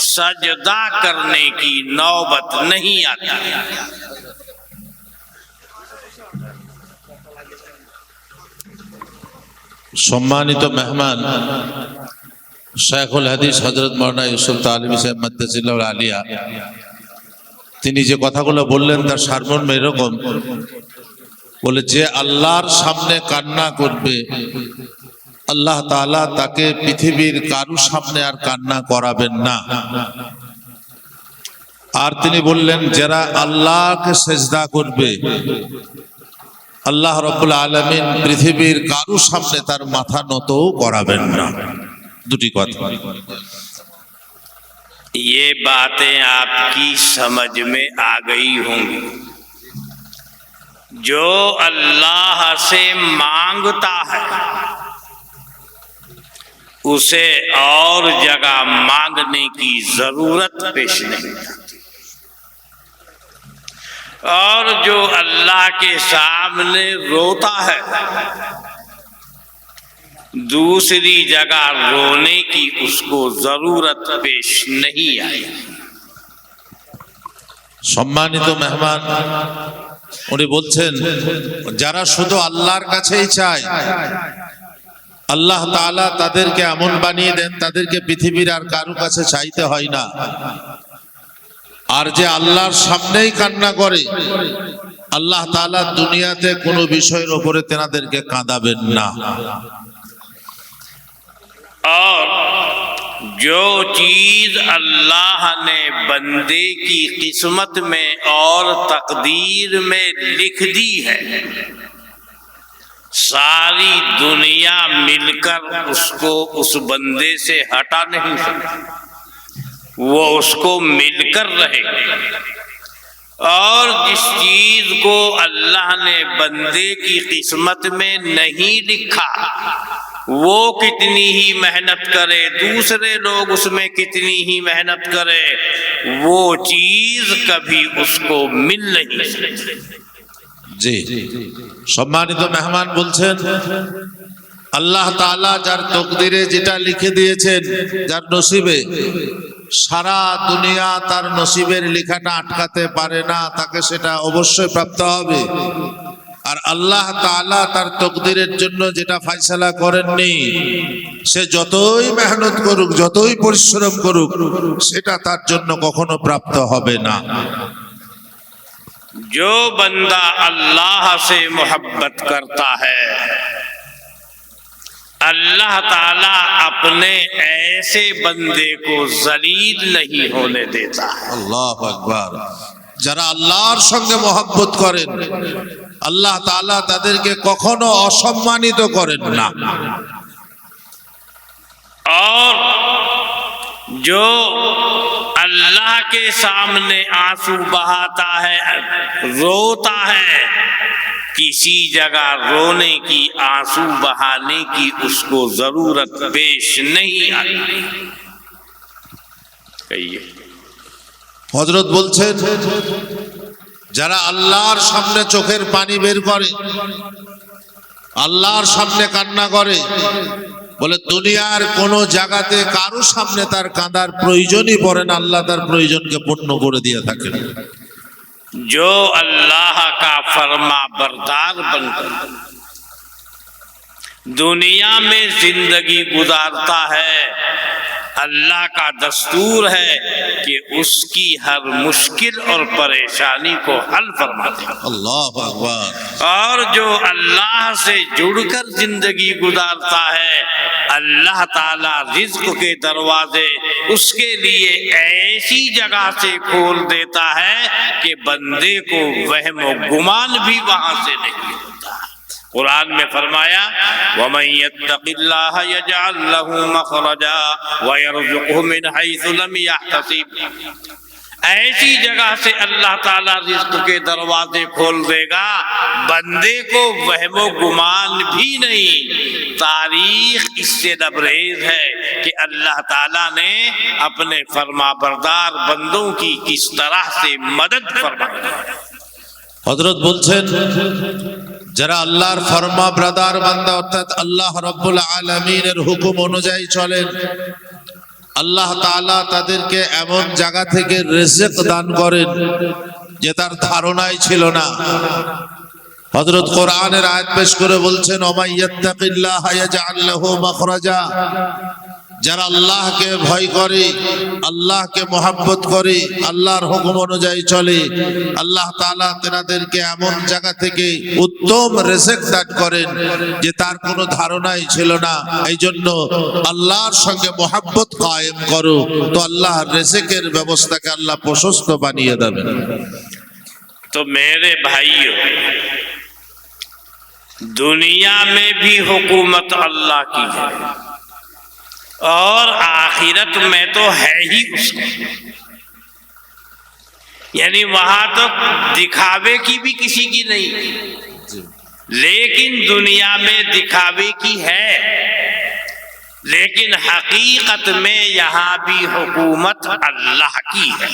सजदा करने की नौबत नहीं आती। সম্মানিত মেহমান শাইখুল হাদিস হযরত মাওলানা ইউসুফ তালিবী সাহেব মাদ্দাজিল্লাহুল আলিয়া, তিনি যে কথাগুলো বললেন তার সারমর্ম এরকম, বলে যে আল্লাহর সামনে কান্না করবে আল্লাহ তাআলা তাকে পৃথিবীর কারো সামনে আর কান্না করাবেন না। আর তিনি বললেন যারা আল্লাহকে সেজদা করবে আল্লাহ রাব্বুল আলামিন পৃথিবীর কারো সামনে তার মাথা নতও করাবেন না। দুটি কথা। ये बातें आपकी समझ में आ गई होंगी। जो अल्लाह से मांगता है उसे और जगह मांगने की जरूरत पेश नहीं आती, और जो अल्लाह के सामने रोता है दूसरी जगह रोने की उसको जरूरत पेश नहीं आई। সম্মানিত মেহমান, উনি বলছেন যারা শুধু আল্লাহর কাছেই চায় আল্লাহ তাআলা তাদেরকে এমন বানিয়ে দেন তাদেরকে পৃথিবীর আর কারো কাছে চাইতে হয় না। আর যে আল্লাহর সামনেই কান্না করে আল্লাহ তাআলা দুনিয়াতে কোনো বিষয়ের উপরে তেনাদেরকে কাঁদাবেন না। और जो चीज अल्लाह ने बंदे की किस्मत में और तकदीर में लिख दी है सारी दुनिया मिलकर उसको उस बंदे से हटा नहीं सकती, वो उसको मिलकर रहे। और जिस चीज को अल्लाह ने बंदे की किस्मत में नहीं लिखा वो कितनी ही मेहनत करे, दूसरे लोग उसमें कितनी ही मेहनत करे, वो चीज कभी उसको मिल नहीं सकती। জি, সম্মানিত মেহমান বলছেন আল্লাহ তাআলা যার তকদিরে যেটা লিখে দিয়েছেন যার নসিবে, সারা দুনিয়া তার নসিবের লেখাটা আটকাতে পারে না, তাকে সেটা অবশ্যই প্রাপ্ত হবে। আর আল্লাহ তাআলা তার তকদিরের জন্য যেটা ফয়সালা করেননি সে যতই মেহনত করুক যতই পরিশ্রম করুক সেটা তার জন্য কখনো প্রাপ্ত হবে না। जो बंदा अल्लाह से मोहब्बत करता है अल्लाह ताला अपने ऐसे बंदे को जलील नहीं होने देता है। আল্লাহু আকবার। যারা আল্লাহর সঙ্গে মহব্বত করেন আল্লাহ তাআলা তাদেরকে কখনো অসম্মানিত করেন না। और जो अल्लाह के सामने आंसू बहाता है रोता है किसी जगह रोने की आंसू बहाने की उसको जरूरत पेश नहीं आती। कहिए হযরত বলছেন যারা আল্লাহর সামনে চোখের পানি বের করে আল্লাহর সামনে কান্না করে, বলে দুনিয়ার কোন জায়গাতে কারো সামনে তার কাঁদার প্রয়োজনই পড়ে না, আল্লাহ তার প্রয়োজনকে পূর্ণ করে দিয়ে থাকেন। जो अल्लाह का फरमा बरदार बनकर दुनिया में जिंदगी गुजारता है अल्लाह का दस्तूर है कि उसकी हर मुश्किल और परेशानी को हल फरमाते हैं। अल्लाह अकबर। और जो अल्लाह से जुड़कर जिंदगी गुजारता है अल्लाह ताला रिज्क के दरवाजे उसके लिए ऐसी जगह से खोल देता है कि बंदे को वहम व गुमान भी वहां से नहीं होता। कुरान में फरमाया वमन यत्तक़िल्लाह यजअल लहू मखरजा व यरज़ुक़हु मिन हैसु लम यहतसिब। ऐसी जगह से अल्लाह ताला रिज़्क़ के दरवाजे खोल देगा बंदे को वहमो गुमान भी नहीं। तारीख इससे लबरेज है कि अल्लाह ताला ने अपने फरमाबरदार बंदों की किस तरह से मदद फरमाई। हजरत বলছেন যারা আল্লাহর ফরমাবরদার বান্দা অর্থাৎ আল্লাহ রাব্বুল আলামিনের হুকুম অনুযায়ী চলেন আল্লাহ তাআলা তাদেরকে এমন জায়গা থেকে রিজিক দান করেন যে তার ধারণাই ছিল না। হযরত কোরআনের আয়াত পেশ করে বলছেন, ওমাই ইয়াত্তাকিল্লাহা ইয়াজআল লাহু মাখরাজা, যারা আল্লাহকে ভয় করে, আল্লাহকে মহব্বত করে, আল্লাহর হুকুম অনুযায়ী চলে, আল্লাহ তাআলা তাদেরকে এমন জায়গা থেকে উত্তম রিজিক দান করেন যে তার কোনো ধারণাই ছিল না। এই জন্য আল্লাহর সঙ্গে মহব্বত কায়েম করো, তো আল্লাহর রিজিকের ব্যবস্থাকে আল্লাহ প্রশস্ত বানিয়ে দেবেন। तो मेरे भाइयों, दुनिया में भी हुकूमत अल्लाह की है और आखिरत में तो है ही उसकी। यानी वहां तो दिखावे की भी किसी की नहीं, लेकिन दुनिया में दिखावे की है, लेकिन हकीकत में यहां भी हुकूमत अल्लाह की है।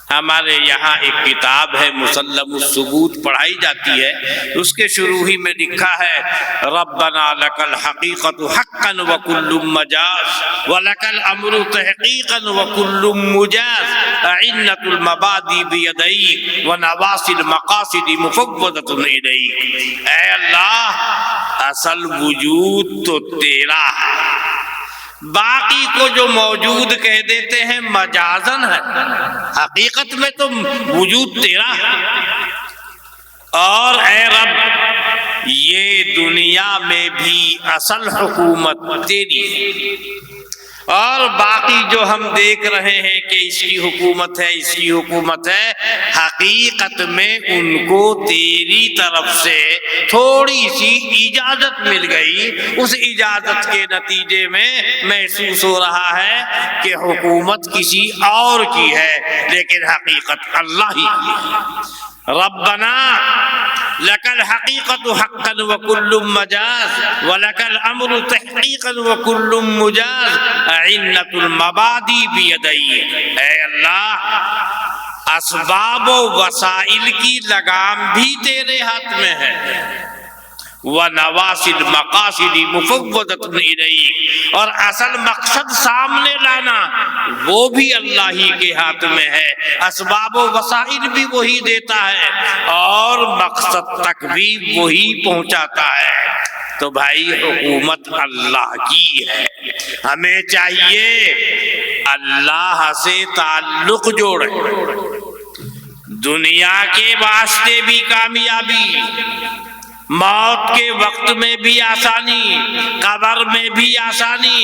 हमारे यहाँ एक किताब है मुसल्लमुस सुबूत पढ़ाई जाती है, उसके शुरू ही में लिखा है, रब्बना लकल हकीकतु हक्कन व कुल्लुम मजाज व लकल अमरु तहकीकन व कुल्लुम मुजाज इन्नतुल मबादी बियदैक व नवासिल मकासिदी मुफव्वदतुन इलैक। ऐ अल्लाह, असल वजूद तो तेरा है, बाकी को जो मौजूद कह देते हैं मजाजन है, हकीकत में तो वजूद तेरा है। और ऐ रब, ये दुनिया में भी असल हुकूमत तेरी है, और बाकी जो हम देख रहे हैं कि इसकी हुकूमत है, इसकी हुकूमत है, हकीकत में उनको तेरी तरफ से थोड़ी सी इजाजत मिल गई। उस इजाजत के नतीजे में महसूस हो रहा है कि हुकूमत किसी और की है, लेकिन हकीकत अल्लाह ही की है। रब्बना लकल हकीकतु हक्कन व कुल्लुम मजाज व लकल अमरु तहकीकन व कुल्लुम मुजाज इन्नतुल मबादी बियदैक। ऐ अल्लाह, असबाब व वसाइल की लगाम भी तेरे हाथ में है, व नवासिल मकासिदी मुफव्वदतुन इलैक, और असल मकसद सामने लाना वो भी अल्लाह ही के हाथ में है। असबाब व वसाइल भी वही देता है और मकसद तक भी वही पहुंचाता है। तो भाई, हुकूमत अल्लाह की है, हमें चाहिए अल्लाह से ताल्लुक जोड़े। दुनिया के वास्ते भी कामयाबी, मौत के वक्त में भी आसानी, कब्र में भी आसानी,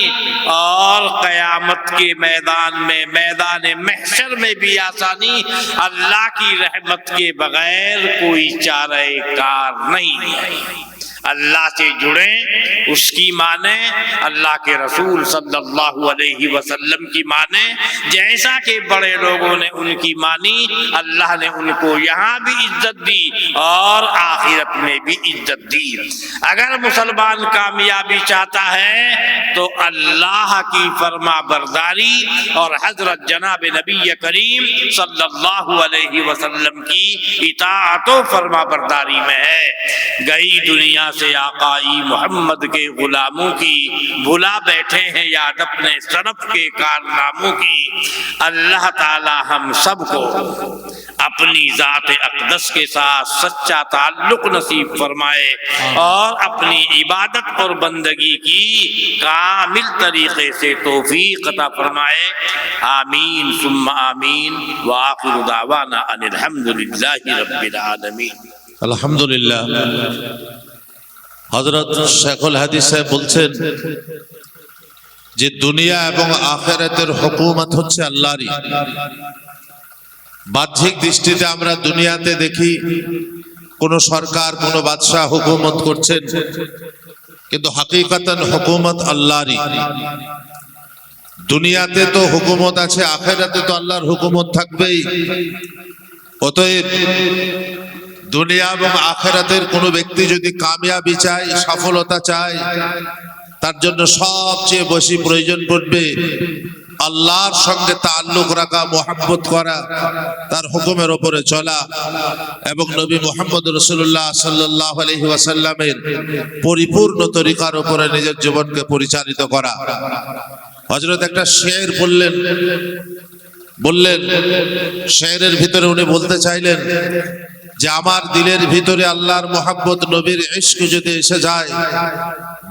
और कयामत के मैदान में, मैदान महशर में भी आसानी। अल्लाह की रहमत के बगैर कोई चारे कार नहीं है। अल्लाह से जुड़े, उसकी माने, अल्लाह के रसूल सल्लल्लाहु अलैहि वसल्लम की माने। जैसा कि बड़े लोगों ने उनकी मानी, अल्लाह ने उनको यहाँ भी इज्जत दी और आखिरत में भी इज्जत दी। अगर मुसलमान कामयाबी चाहता है तो अल्लाह की फरमा बरदारी और हजरत जनाब नबी करीम सल्लल्लाहु अलैहि वसल्लम की इताअत व फरमा बरदारी में है। गई दुनिया से आकाई मोहम्मद के गुलामों की, भुला बैठे हैं याद अपने सरफ के कारनामों की। अल्लाह ताला हम सबको अपनी जात अक़दस के साथ सच्चा ताल्लुक नसीब फरमाए और अपनी इबादत और बंदगी की कामिल तरीके से तौफीक अता फरमाए। आमीन सुम्मा आमीन। व आखिरु दावाना अनिल हम्दुलिल्लाहि रब्बिल आलमीन। আলহামদুলিল্লাহ। হযরত শেখুল হাদিস সাহেব বলছেন যে দুনিয়া এবং আখিরাতের হুকুমত হচ্ছে আল্লাহরই। বাহ্যিক দৃষ্টিতে আমরা দুনিয়াতে দেখি কোন সরকার, কোন বাদশাহ হুকুমত করছেন, কিন্তু হাকিকাতান হুকুমত আল্লাহরই। দুনিয়াতে তো হুকুমত আছে, আখিরাতে তো আল্লাহর হুকুমত থাকবেই। অতএব দুনিয়া এবং আখিরাতের কোন ব্যক্তি যদি কামিয়াবি চায়, সফলতা চায়, তার জন্য সবচেয়ে বেশি প্রয়োজন পড়বে আল্লাহর সঙ্গে তাআল্লুক রাখা, মুহাব্বত করা, তার হুকুমের উপরে চলা এবং নবী মুহাম্মদ রাসূলুল্লাহ সাল্লাল্লাহু আলাইহি ওয়াসাল্লামের পরিপূর্ণ তরিকার উপরে নিজের জীবনকে পরিচালিত করা। হযরত একটা শের বললেন শেরের ভিতরে উনি বলতে চাইলেন যে আমার দিলের ভিতরে আল্লাহর মোহাব্বত নবীর ইশক যদি এসে যায়,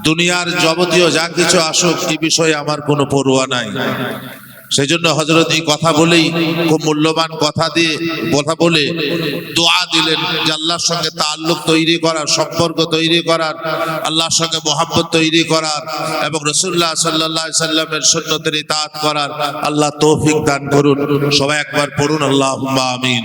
দুনিয়ার যাবতীয় যা কিছু আসুক এই বিষয়ে আমার কোনো পরোয়া নাই। সেই জন্য হযরত এই কথা বলেই, খুব মূল্যবান কথা বলে দোয়া দিলেন যে আল্লাহর সঙ্গে তাআল্লুক তৈরি করার, সম্পর্ক তৈরি করার, আল্লাহর সঙ্গে মোহাব্বত তৈরি করার এবং রাসূলুল্লাহ সাল্লাল্লাহু আলাইহি সাল্লামের সুন্নতের ইতাআত করার আল্লাহ তৌফিক দান করুন। সবাই একবার পড়ুন আল্লাহুম্মা আমিন।